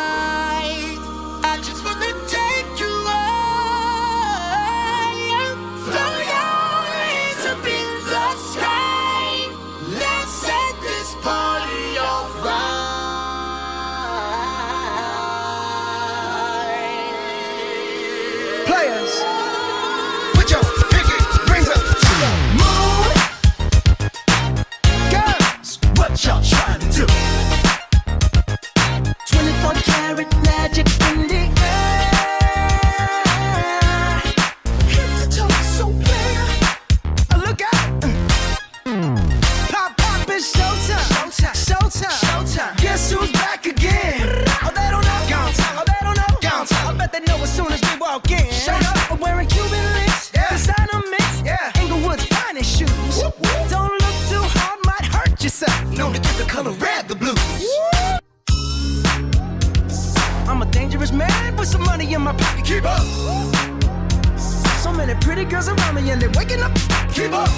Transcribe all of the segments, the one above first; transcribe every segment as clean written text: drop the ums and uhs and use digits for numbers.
Tonight, I just wanna take you higher. Throw your hands up in the sky. Let's set this party on fire. Players, put your pinky rings up to the moon. Girls, what y'all trying to do? 24 karat magic in the air. Head to toe, so player. Look out! Pop, pop, it's showtime. Showtime, showtime, showtime. Guess who's back again? Oh, they don't know. Gone time. Oh, they don't know. Gone time. I bet they know as soon as we walk in. Showed up, I'm wearing Cuban links. Yeah. Designer mix. Yeah. Inglewood's finest shoes. Whoop, whoop. Don't look too hard, might hurt yourself. Known to give the color red the blues. Whoop. I'm a dangerous man with some money in my pocket. Keep up. So many pretty girls around me and they're waking up. Keep up.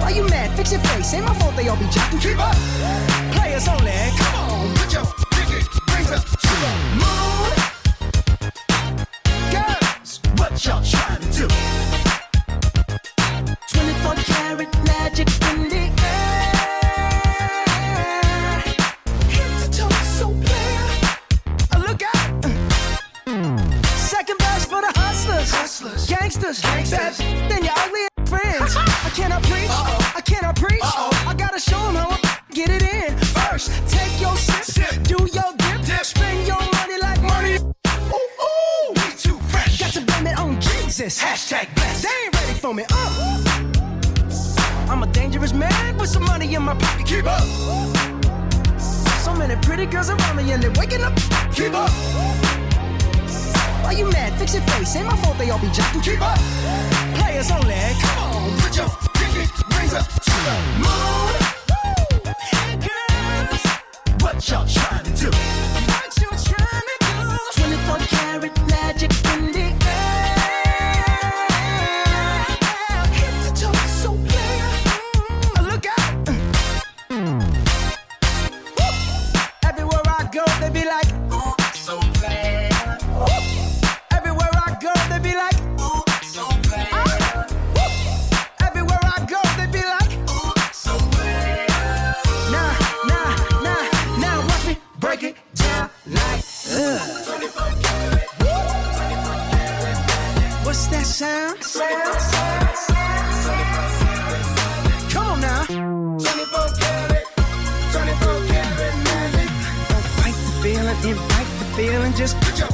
Why you mad? Fix your face. Ain't my fault they all be jocking. Keep up. Players only. Come on, put your pinky rings up to the moon. Girls, what y'all trying to do? 24 karat magic in the air. Head to toe, so player. Look out. Second best for the hustlers. Hustlers. Gangsters. Gangsters. Then your ugly friends. I cannot preach. I cannot preach. I gotta show them how I get it in. First, take your sip. Do your dip. Spend your money like money. Ooh, ooh. We too fresh. Got to blame it on Jesus. Hashtag blessed. They ain't ready for me. I'm a dangerous man with some money in my pocket. Keep up. So many pretty girls around me and they're waking up. Keep up. Why you mad? Fix your face. Ain't my fault they all be jocking. Keep up. Players only. Come on, put your pinky rings up to the moon. Hey girls, What y'all trying to do? what you trying to do? 24 karat magic in the air. Head to toe, so player. Look out! Everywhere I go, they be like, Ooh, so player. everywhere I go, they be like, Ooh, so player. everywhere I go, they be like, Ooh, so player. nah, watch me break it down like, 24 karat. 24 karat. what's that sound? Come on now. 24 karat. 24 karat magic. Don't fight the feeling, invite the feeling, just Put your